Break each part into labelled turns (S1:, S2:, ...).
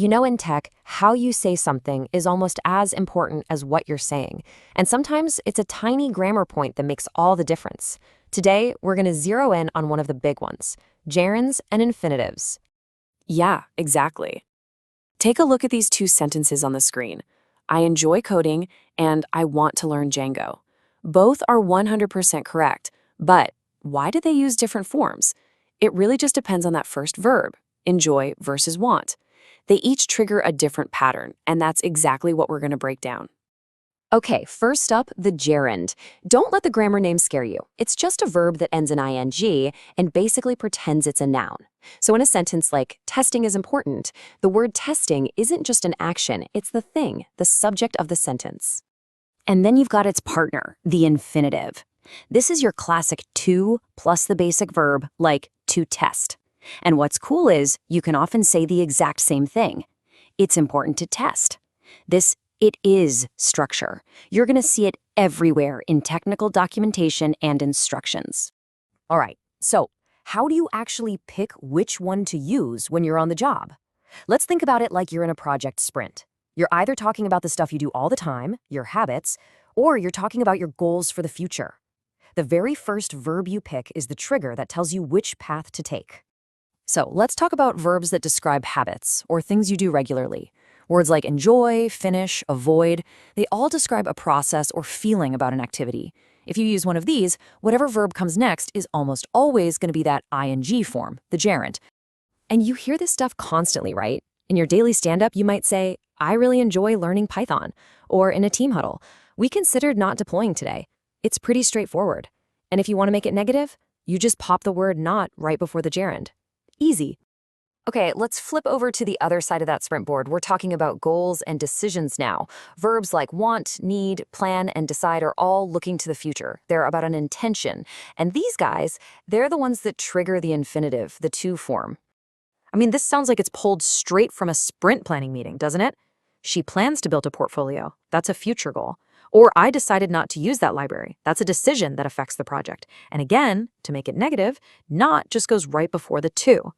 S1: You know, in tech, how you say something is almost as important as what you're saying. And sometimes it's a tiny grammar point that makes all the difference. Today, we're going to zero in on one of the big ones, gerunds and infinitives.
S2: Yeah, exactly. Take a look at these two sentences on the screen. I enjoy coding and I want to learn Django. Both are 100% correct, but why do they use different forms? It really just depends on that first verb, enjoy versus want. They each trigger a different pattern, and that's exactly what we're going to break down.
S1: Okay, first up, the gerund. Don't let the grammar name scare you. It's just a verb that ends in ing and basically pretends it's a noun. So in a sentence like, testing is important, the word testing isn't just an action, it's the thing, the subject of the sentence. And then you've got its partner, the infinitive. This is your classic to plus the basic verb, like to test. And what's cool is you can often say the exact same thing. It's important to test. This it is structure. You're going to see it everywhere in technical documentation and instructions. All right, so how do you actually pick which one to use when you're on the job? Let's think about it like you're in a project sprint. You're either talking about the stuff you do all the time, your habits, or you're talking about your goals for the future. The very first verb you pick is the trigger that tells you which path to take. So let's talk about verbs that describe habits, or things you do regularly. Words like enjoy, finish, avoid, they all describe a process or feeling about an activity. If you use one of these, whatever verb comes next is almost always going to be that ing form, the gerund. And you hear this stuff constantly, right? In your daily stand-up, you might say, I really enjoy learning Python. Or in a team huddle, we considered not deploying today. It's pretty straightforward. And if you want to make it negative, you just pop the word not right before the gerund. Easy. Okay, let's flip over to the other side of that sprint board. We're talking about goals and decisions now. Verbs like want, need, plan, and decide are all looking to the future. They're about an intention. And these guys, they're the ones that trigger the infinitive, the to form. I mean, this sounds like it's pulled straight from a sprint planning meeting, doesn't it? She plans to build a portfolio. That's a future goal. Or I decided not to use that library. That's a decision that affects the project. And again, to make it negative, not just goes right before the to.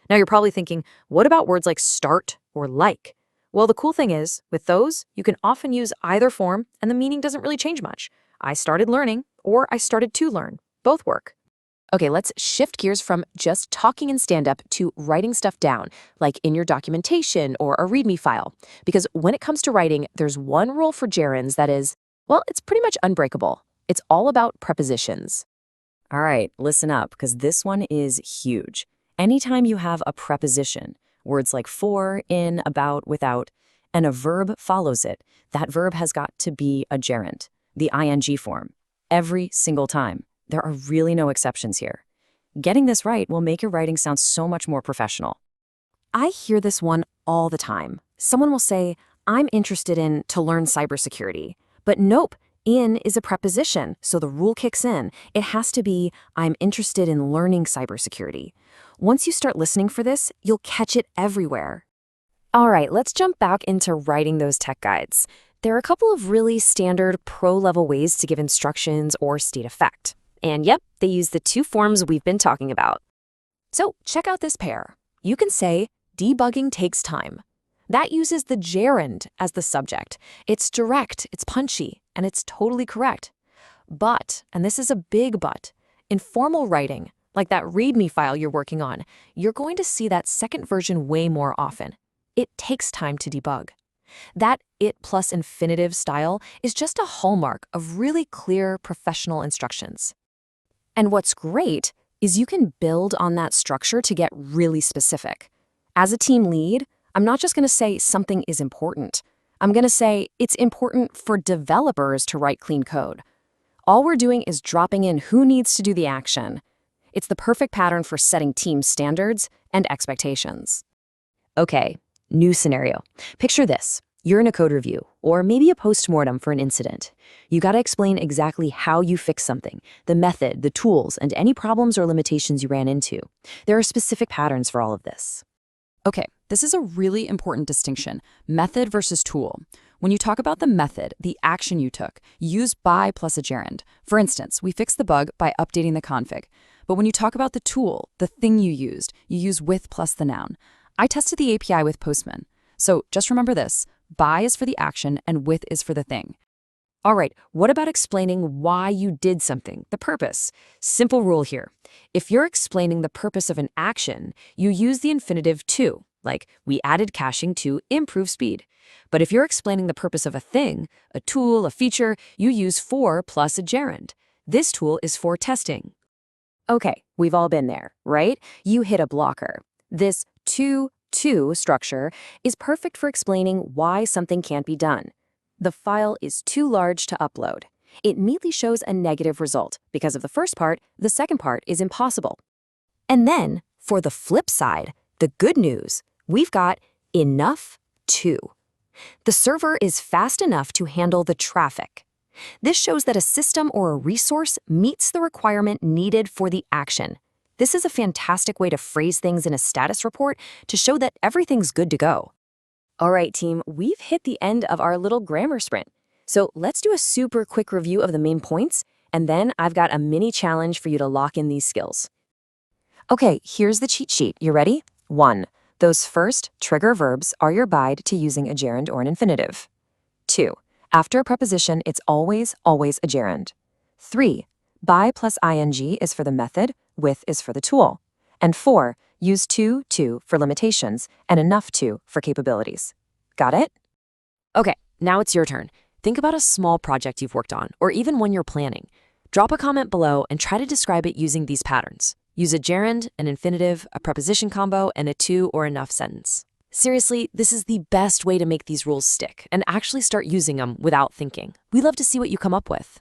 S1: Now you're probably thinking, what about words like start or like? Well, the cool thing is, with those, you can often use either form and the meaning doesn't really change much. I started learning or I started to learn. Both work. Okay, let's shift gears from just talking in stand-up to writing stuff down, like in your documentation or a README file. Because when it comes to writing, there's one rule for gerunds that is, well, it's pretty much unbreakable. It's all about prepositions. All right, listen up, because this one is huge. Anytime you have a preposition, words like for, in, about, without, and a verb follows it, that verb has got to be a gerund, the ing form, every single time. There are really no exceptions here. Getting this right will make your writing sound so much more professional. I hear this one all the time. Someone will say, I'm interested in to learn cybersecurity. But nope, in is a preposition, so the rule kicks in. It has to be, I'm interested in learning cybersecurity. Once you start listening for this, you'll catch it everywhere. All right, let's jump back into writing those tech guides. There are a couple of really standard pro-level ways to give instructions or state effect. And yep, they use the two forms we've been talking about. So check out this pair. You can say, debugging takes time. That uses the gerund as the subject. It's direct, it's punchy, and it's totally correct. But, and this is a big but, in formal writing, like that README file you're working on, you're going to see that second version way more often. It takes time to debug. That it plus infinitive style is just a hallmark of really clear professional instructions. And what's great is you can build on that structure to get really specific. As a team lead, I'm not just going to say something is important. I'm going to say it's important for developers to write clean code. All we're doing is dropping in who needs to do the action. It's the perfect pattern for setting team standards and expectations. Okay, new scenario. Picture this. You're in a code review, or maybe a postmortem for an incident. You got to explain exactly how you fix something, the method, the tools, and any problems or limitations you ran into. There are specific patterns for all of this.
S2: Okay, this is a really important distinction, method versus tool. When you talk about the method, the action you took, use by plus a gerund. For instance, we fixed the bug by updating the config. But when you talk about the tool, the thing you use with plus the noun. I tested the API with Postman.
S3: So just remember this. By is for the action and with is for the thing. All right, what about explaining why you did something, the purpose? Simple rule here. If you're explaining the purpose of an action, you use the infinitive to, like we added caching to improve speed. But if you're explaining the purpose of a thing, a tool, a feature, you use for plus a gerund. This tool is for testing.
S1: Okay, we've all been there, right? You hit a blocker. This to structure is perfect for explaining why something can't be done. The file is too large to upload. It neatly shows a negative result. Because of the first part, the second part is impossible. And then, for the flip side, the good news, we've got enough to. The server is fast enough to handle the traffic. This shows that a system or a resource meets the requirement needed for the action. This is a fantastic way to phrase things in a status report to show that everything's good to go. All right, team, we've hit the end of our little grammar sprint. So let's do a super quick review of the main points, and then I've got a mini challenge for you to lock in these skills. Okay, here's the cheat sheet. You ready? 1. Those first trigger verbs are your guide to using a gerund or an infinitive. 2. After a preposition, it's always a gerund. 3. By plus ing is for the method, with is for the tool. And 4. Use to for limitations and enough to for capabilities. Got it?
S2: Okay, now it's your turn. Think about a small project you've worked on, or even one you're planning. Drop a comment below and try to describe it using these patterns. Use a gerund, an infinitive, a preposition combo, and a to or enough sentence. Seriously, this is the best way to make these rules stick and actually start using them without thinking. We love to see what you come up with.